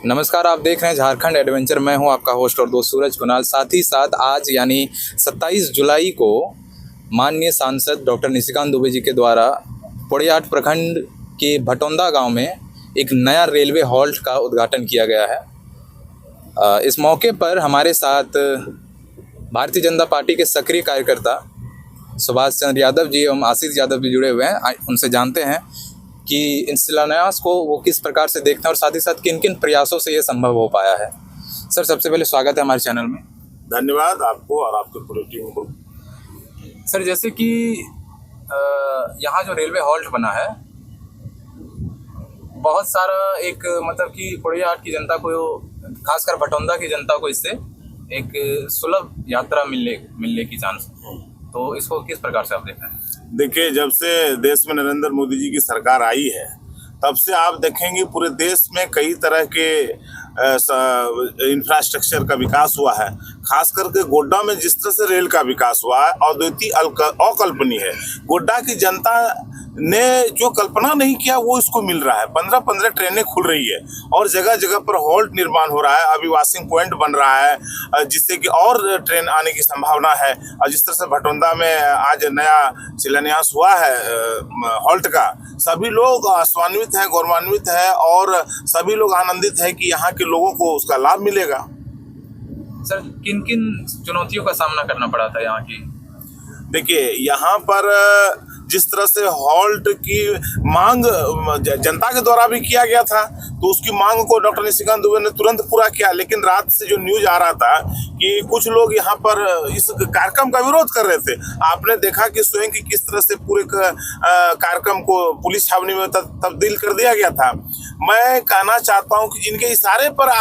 नमस्कार, आप देख रहे हैं झारखंड एडवेंचर। मैं हूं आपका होस्ट और दोस्त सूरज कुणाल। साथ ही साथ आज यानी 27 जुलाई को माननीय सांसद डॉक्टर निशिकांत दुबे जी के द्वारा पोड़ैयाहाट प्रखंड के भटौंदा गांव में एक नया रेलवे हॉल्ट का उद्घाटन किया गया है। इस मौके पर हमारे साथ भारतीय जनता पार्टी के सक्रिय कार्यकर्ता सुभाष चंद्र यादव जी एवं आशीष यादव भी जुड़े हुए हैं। उनसे जानते हैं कि इन शिलान्यास को वो किस प्रकार से देखते हैं और साथ ही साथ किन किन प्रयासों से ये संभव हो पाया है। सर, सबसे पहले स्वागत है हमारे चैनल में। धन्यवाद आपको और आपके पूरी टीम को। सर, जैसे कि यहाँ जो रेलवे हॉल्ट बना है, बहुत सारा एक मतलब कि पोड़ैयाहाट की जनता को, खासकर भटौंदा की जनता को इससे एक सुलभ यात्रा मिलने की चांस, तो इसको किस प्रकार से आप देख रहे हैं? देखिए, जब से देश में नरेंद्र मोदी जी की सरकार आई है तब से आप देखेंगे पूरे देश में कई तरह के इंफ्रास्ट्रक्चर का विकास हुआ है। खास करके गोड्डा में जिस तरह से रेल का विकास हुआ है अद्वितीय अकल्पनीय है। गोड्डा की जनता ने जो कल्पना नहीं किया वो इसको मिल रहा है। 15-15 ट्रेनें खुल रही है और जगह जगह पर हॉल्ट निर्माण हो रहा है। अभी वॉशिंग पॉइंट बन रहा है जिससे कि और ट्रेन आने की संभावना है। और जिस तरह से भटौंदा में आज नया शिलान्यास हुआ है हॉल्ट का, सभी लोग स्वान्वित हैं, गौरवान्वित है और सभी लोग आनंदित है कि यहाँ के लोगों को उसका लाभ मिलेगा। सर, किन किन चुनौतियों का सामना करना पड़ा था यहाँ की? देखिए, यहाँ पर जिस तरह से हॉल्ट की मांग जनता के द्वारा भी किया गया था तो उसकी मांग को डॉक्टर निशिकांत दुबे ने तुरंत पूरा किया। लेकिन रात से जो न्यूज आ रहा था कि कुछ लोग यहाँ पर इस कार्यक्रम का विरोध कर रहे थे, आपने देखा कि स्वयं की किस तरह से पूरे कार्यक्रम को पुलिस छावनी में तब्दील कर दिया गया था। मैं कहना चाहता हूँ कि जिनके इशारे पर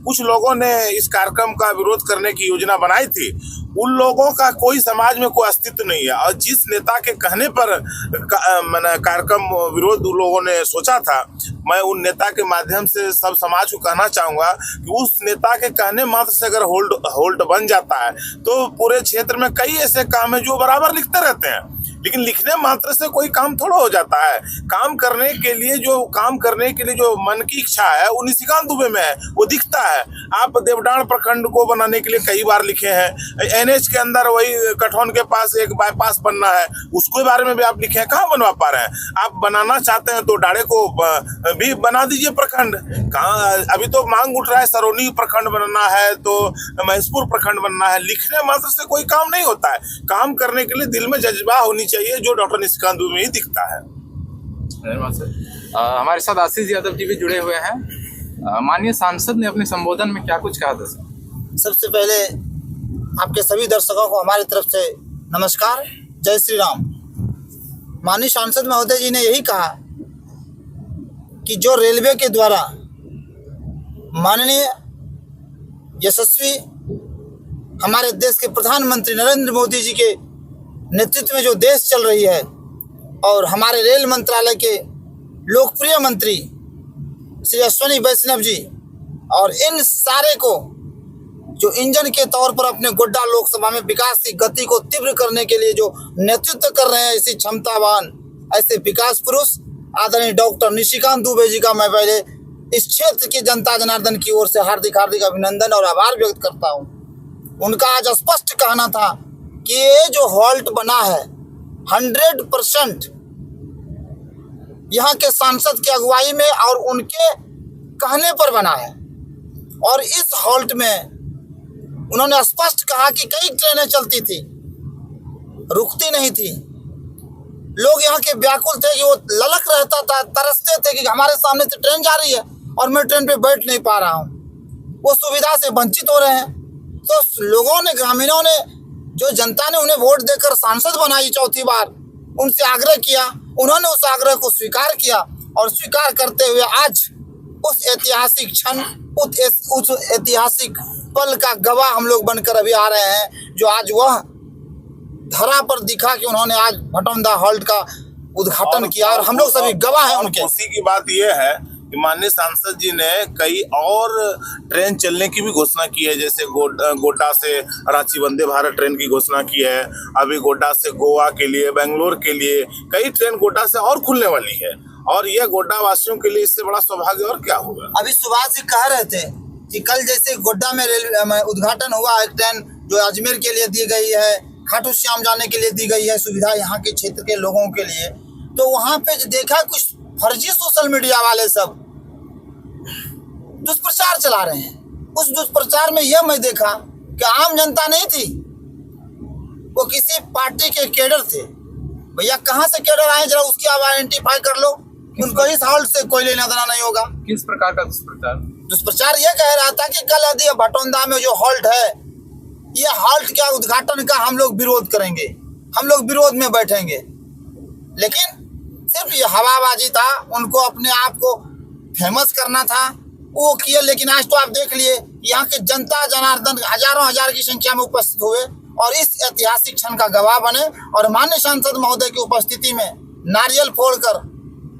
कुछ लोगों ने इस कार्यक्रम का विरोध करने की योजना बनाई थी, उन लोगों का कोई समाज में कोई अस्तित्व नहीं है। और जिस नेता के कहने पर कार्यक्रम विरोध उन लोगों ने सोचा था, मैं उन नेता के माध्यम से सब समाज को कहना चाहूंगा कि उस नेता के कहने मात्र से अगर होल्ट बन जाता है तो पूरे क्षेत्र में कई ऐसे काम है जो बराबर लिखते रहते हैं, लेकिन लिखने मात्र से कोई काम थोड़ा हो जाता है। काम करने के लिए जो मन की इच्छा है वो निशिकांत दुबे में है, वो दिखता है। आप देवडाण प्रखंड को बनाने के लिए कई बार लिखे हैं। एनएच के अंदर वही कठौन के पास एक बाईपास बनना है, उसके बारे में भी आप लिखे हैं, कहाँ बनवा पा रहे हैं? आप बनाना चाहते हैं तो डाड़े को भी बना दीजिए प्रखंड। कहाँ अभी तो मांग उठ रहा है सरौनी प्रखंड बनना है, तो महेशपुर प्रखंड बनना है। लिखने मात्र से कोई काम नहीं होता है। काम करने के लिए दिल में जज्बा होनी चाहिए, जो डॉक्टर निशिकांत दुबे में ही दिखता है। धन्यवाद सर। हमारे साथ आशीष यादव जी भी जुड़े हुए हैं। माननीय सांसद ने अपने संबोधन में क्या कुछ कहा था? सबसे पहले आपके सभी दर्शकों को हमारी तरफ से नमस्कार, जय श्री राम। माननीय सांसद महोदय जी ने यही कहा कि जो रेलवे के द्वारा माननीय यशस्वी हमारे देश के प्रधानमंत्री नरेंद्र मोदी जी के नेतृत्व में जो देश चल रही है और हमारे रेल मंत्रालय के लोकप्रिय मंत्री श्री अश्विनी वैष्णव जी और इन सारे को जो इंजन के तौर पर अपने गोड्डा लोकसभा में विकास की गति को तीव्र करने के लिए जो नेतृत्व कर रहे हैं, ऐसी क्षमतावान, ऐसे विकास पुरुष आदरणीय डॉक्टर निशिकांत दुबे जी का मैं पहले इस क्षेत्र की जनता जनार्दन की ओर से हार्दिक अभिनंदन और आभार व्यक्त करता हूँ। उनका आज स्पष्ट कहना था कि ये जो हॉल्ट बना है 100% यहाँ के सांसद की अगुवाई में और उनके कहने पर बना है। और इस हॉल्ट में उन्होंने स्पष्ट कहा कि कई ट्रेनें चलती थी, रुकती नहीं थी। लोग यहाँ के व्याकुल थे कि वो ललक रहता था, तरसते थे कि हमारे सामने से ट्रेन जा रही है और मैं ट्रेन पे बैठ नहीं पा रहा हूँ, वो सुविधा से वंचित हो रहे हैं। तो लोगों ने, ग्रामीणों ने, जो जनता ने उन्हें वोट देकर सांसद बनाई चौथी बार, उनसे आग्रह किया। उन्होंने उस आग्रह को स्वीकार किया और स्वीकार करते हुए आज उस ऐतिहासिक क्षण, उस ऐतिहासिक पल का गवाह हम लोग बनकर अभी आ रहे हैं, जो आज वह धरा पर दिखा कि उन्होंने आज भटौंदा हॉल्ट का उद्घाटन किया और हम लोग सभी गवाह हैं उनके। खुशी की बात यह है कि माननीय सांसद जी ने कई और ट्रेन चलने की भी घोषणा की है। जैसे गोड्डा से रांची वंदे भारत ट्रेन की घोषणा की है। अभी गोड्डा से गोवा के लिए, बेंगलोर के लिए कई ट्रेन गोड्डा से और खुलने वाली है। और यह गोड्डा वासियों के लिए इससे बड़ा सौभाग्य और क्या होगा। अभी सुभाष जी कह रहे थे कि कल जैसे गोड्डा में रेलवे उद्घाटन हुआ, एक ट्रेन जो अजमेर के लिए दी गई है, खाटू श्याम जाने के लिए दी गई है सुविधा यहाँ के क्षेत्र के लोगों के लिए, तो वहाँ पे देखा कुछ फर्जी सोशल मीडिया वाले सब दुष्प्रचार चला रहे हैं। उस दुष्प्रचार में यह मैं देखा कि आम जनता नहीं थी, वो किसी पार्टी के कैडर थे। भैया कहाँ से कैडर आए, जरा उसकी आप आइडेंटिफाई कर लो। उनको इस हॉल्ट से कोई लेना देना नहीं होगा। किस प्रकार का दुष्प्रचार? दुष्प्रचार यह कह रहा था कि कल यदि भटौंदा में जो हॉल्ट है, ये हॉल्ट क्या उद्घाटन का हम लोग विरोध करेंगे, हम लोग विरोध में बैठेंगे। लेकिन सिर्फ ये हवाबाजी था, उनको अपने आप को फेमस करना था, वो किए। लेकिन आज तो आप देख लिए यहाँ के जनता जनार्दन हजारों हजार की संख्या में उपस्थित हुए और इस ऐतिहासिक क्षण का गवाह बने। और माननीय सांसद महोदय की उपस्थिति में नारियल फोड़कर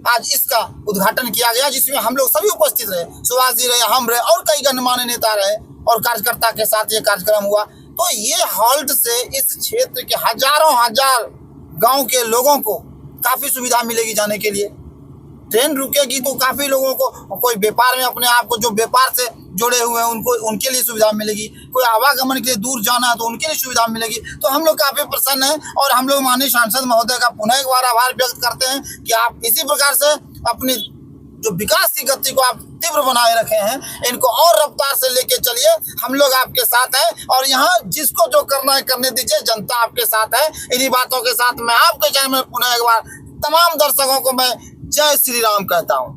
आज इसका उद्घाटन किया गया, जिसमें हम लोग सभी उपस्थित रहे, सुभाष जी रहे, हम रहे और कई गणमान्य नेता रहे और कार्यकर्ता के साथ ये कार्यक्रम हुआ। तो ये हॉल्ट से इस क्षेत्र के हजारों हजार गांव के लोगों को काफी सुविधा मिलेगी जाने के लिए। ट्रेन रुकेगी तो काफी लोगों को, कोई व्यापार में अपने आप को जो व्यापार से जुड़े हुए हैं उनको, उनके लिए सुविधा मिलेगी। कोई आवागमन के लिए दूर जाना है तो उनके लिए सुविधा मिलेगी। तो हम लोग काफी प्रसन्न हैं और हम लोग माननीय सांसद महोदय का पुनः एक बार आभार व्यक्त करते हैं कि आप इसी प्रकार से अपनी जो विकास की गति को आप तीव्र बनाए रखे हैं, इनको और रफ्तार से लेके चलिए। हम लोग आपके साथ हैं और यहाँ जिसको जो करना है करने दीजिए, जनता आपके साथ है। इन्हीं बातों के साथ मैं आपके चैनल में पुनः एक बार तमाम दर्शकों को मैं जय श्री राम कहता हूँ।